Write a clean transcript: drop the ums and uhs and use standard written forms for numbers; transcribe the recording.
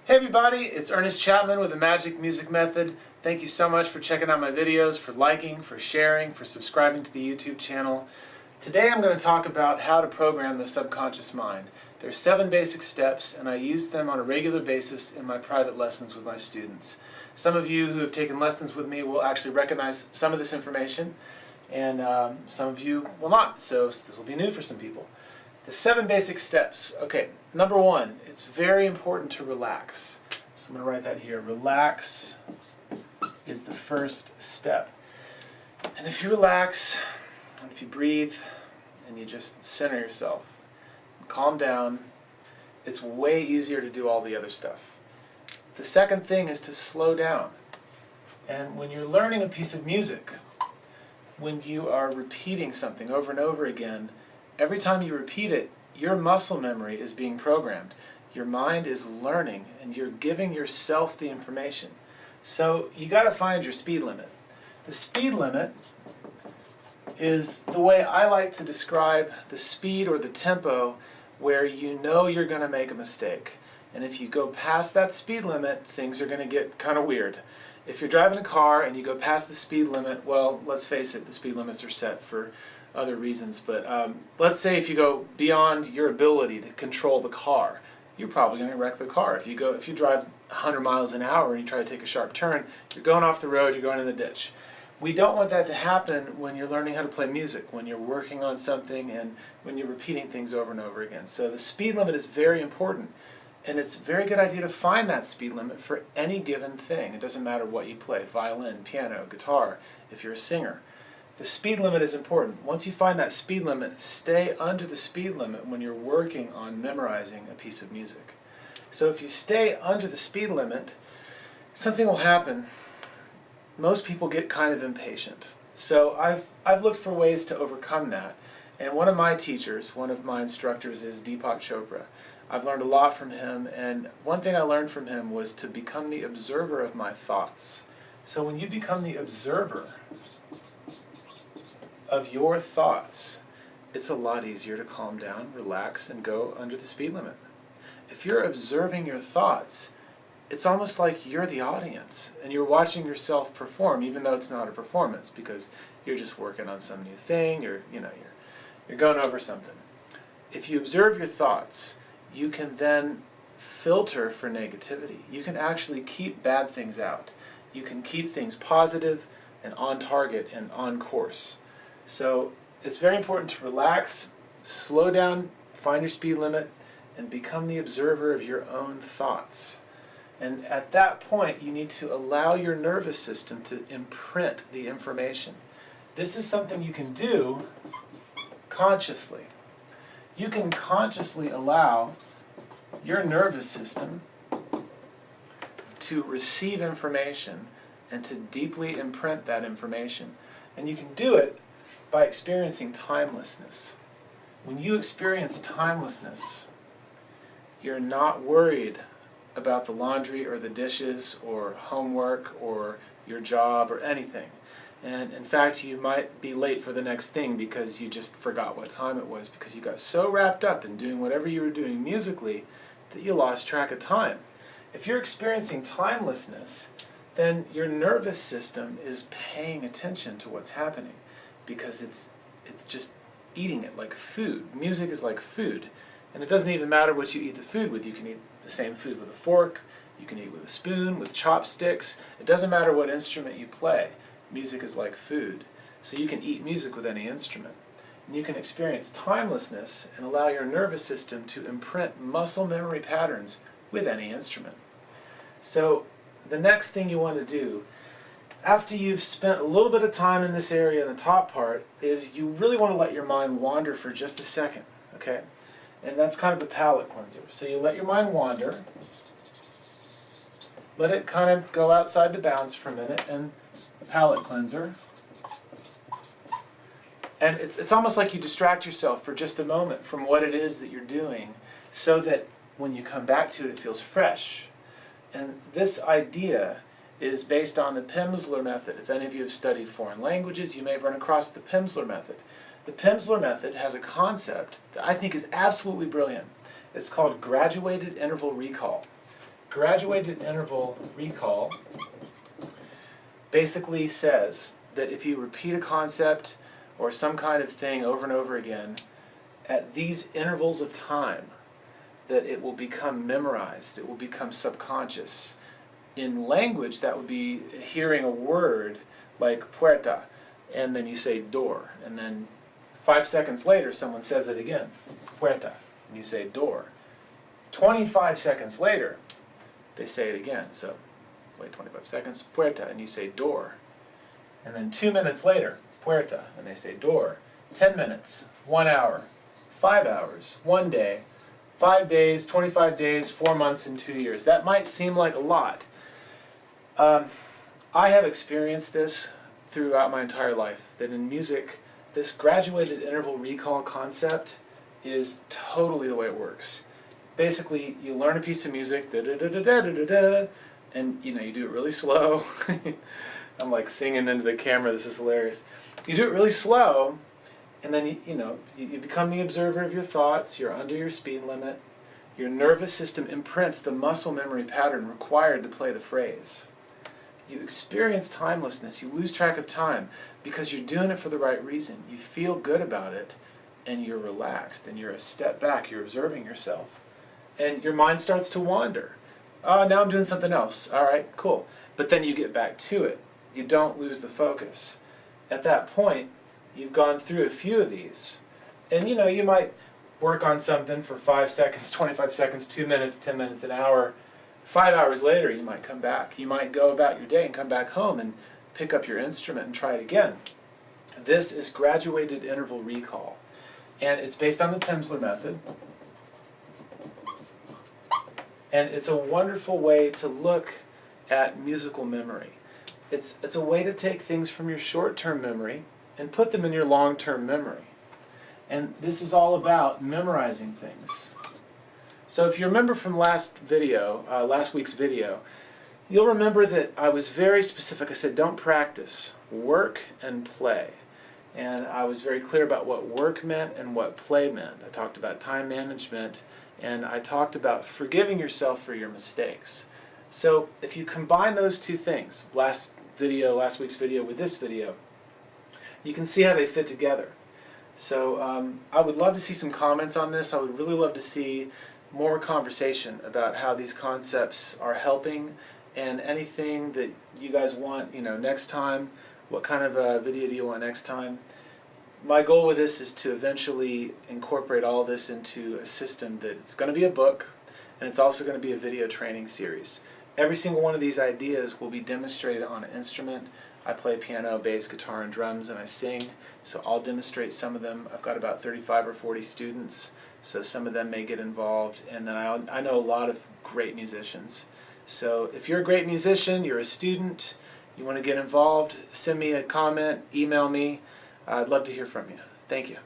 Hey everybody, it's Ernest Chapman with the Magic Music Method. Thank you so much for checking out my videos, for liking, for sharing, for subscribing to the YouTube channel. Today I'm going to talk about how to program the subconscious mind. There are 7 basic steps and I use them on a regular basis in my private lessons with my students. Some of you who have taken lessons with me will actually recognize some of this information and some of you will not, so this will be new for some people. The 7 basic steps. Okay, number 1, it's very important to relax. So I'm going to write that here. Relax is the first step. And if you relax, and if you breathe, and you just center yourself, and calm down, it's way easier to do all the other stuff. The second thing is to slow down. And when you're learning a piece of music, when you are repeating something over and over again, every time you repeat it, your muscle memory is being programmed. Your mind is learning and you're giving yourself the information. So you got to find your speed limit. The speed limit is the way I like to describe the speed or the tempo where you know you're going to make a mistake. And if you go past that speed limit, things are going to get kind of weird. If you're driving a car and you go past the speed limit, well, let's face it, the speed limits are set for other reasons, but let's say if you go beyond your ability to control the car, you're probably going to wreck the car. If you drive 100 miles an hour and you try to take a sharp turn, you're going off the road, you're going in the ditch. We don't want that to happen when you're learning how to play music, when you're working on something and when you're repeating things over and over again. So the speed limit is very important, and it's a very good idea to find that speed limit for any given thing. It doesn't matter what you play, violin, piano, guitar, if you're a singer. The speed limit is important. Once you find that speed limit, stay under the speed limit when you're working on memorizing a piece of music. So if you stay under the speed limit, something will happen. Most people get kind of impatient. So I've looked for ways to overcome that. And one of my teachers, one of my instructors is Deepak Chopra. I've learned a lot from him, and one thing I learned from him was to become the observer of my thoughts. So when you become the observer of your thoughts, it's a lot easier to calm down, relax, and go under the speed limit. If you're observing your thoughts, it's almost like you're the audience and you're watching yourself perform, even though it's not a performance, because you're just working on some new thing, you're going over something. If you observe your thoughts, you can then filter for negativity. You can actually keep bad things out. You can keep things positive and on target and on course. So it's very important to relax, slow down, find your speed limit, and become the observer of your own thoughts. And at that point, you need to allow your nervous system to imprint the information. This is something you can do consciously. You can consciously allow your nervous system to receive information and to deeply imprint that information. And you can do it by experiencing timelessness. When you experience timelessness, you're not worried about the laundry or the dishes or homework or your job or anything. And in fact, you might be late for the next thing because you just forgot what time it was, because you got so wrapped up in doing whatever you were doing musically that you lost track of time. If you're experiencing timelessness, then your nervous system is paying attention to what's happening, because it's just eating it like food. Music is like food. And it doesn't even matter what you eat the food with. You can eat the same food with a fork, you can eat with a spoon, with chopsticks. It doesn't matter what instrument you play. Music is like food. So you can eat music with any instrument. And you can experience timelessness and allow your nervous system to imprint muscle memory patterns with any instrument. So the next thing you want to do, after you've spent a little bit of time in this area in the top part, is you really want to let your mind wander for just a second, okay? And that's kind of a palate cleanser. So you let your mind wander, let it kind of go outside the bounds for a minute, and a palate cleanser. And it's almost like you distract yourself for just a moment from what it is that you're doing, so that when you come back to it, it feels fresh. And this idea is based on the Pimsleur method. If any of you have studied foreign languages, you may have run across the Pimsleur method. The Pimsleur method has a concept that I think is absolutely brilliant. It's called graduated interval recall. graduated interval recall basically says that if you repeat a concept or some kind of thing over and over again at these intervals of time, that it will become memorized, it will become subconscious. In language, that would be hearing a word like puerta, and then you say door, and then 5 seconds later someone says it again, puerta, and you say door. 25 seconds later, they say it again, so wait 25 seconds, puerta, and you say door. And then 2 minutes later, puerta, and they say door. 10 minutes, 1 hour, 5 hours, 1 day, 5 days, 25 days, 4 months, and 2 years. That might seem like a lot. I have experienced this throughout my entire life, that in music, this graduated interval recall concept is totally the way it works. Basically, you learn a piece of music, da-da-da-da-da-da-da, and you do it really slow. I'm like singing into the camera, this is hilarious. You do it really slow, and then you become the observer of your thoughts, you're under your speed limit, your nervous system imprints the muscle memory pattern required to play the phrase. You experience timelessness, you lose track of time, because you're doing it for the right reason. You feel good about it, and you're relaxed, and you're a step back, you're observing yourself. And your mind starts to wander. Now I'm doing something else. All right, cool. But then you get back to it. You don't lose the focus. At that point, you've gone through a few of these. And you might work on something for 5 seconds, 25 seconds, 2 minutes, 10 minutes, an hour. 5 hours later, you might come back. You might go about your day and come back home and pick up your instrument and try it again. This is graduated interval recall. And it's based on the Pimsleur method. And it's a wonderful way to look at musical memory. It's a way to take things from your short-term memory and put them in your long-term memory. And this is all about memorizing things. So if you remember from last week's video, you'll remember that I was very specific. I said, don't practice, work and play. And I was very clear about what work meant and what play meant. I talked about time management, and I talked about forgiving yourself for your mistakes. So if you combine those two things, last week's video with this video, you can see how they fit together. So I would love to see some comments on this. I would really love to see more conversation about how these concepts are helping, and anything that you guys want, next time. What kind of a video do you want next time? My goal with this is to eventually incorporate all this into a system that it's going to be a book, and it's also going to be a video training series. Every single one of these ideas will be demonstrated on an instrument. I play piano, bass, guitar, and drums, and I sing, so I'll demonstrate some of them. I've got about 35 or 40 students, so some of them may get involved, and then I know a lot of great musicians. So if you're a great musician, you're a student, you want to get involved, send me a comment, email me. I'd love to hear from you. Thank you.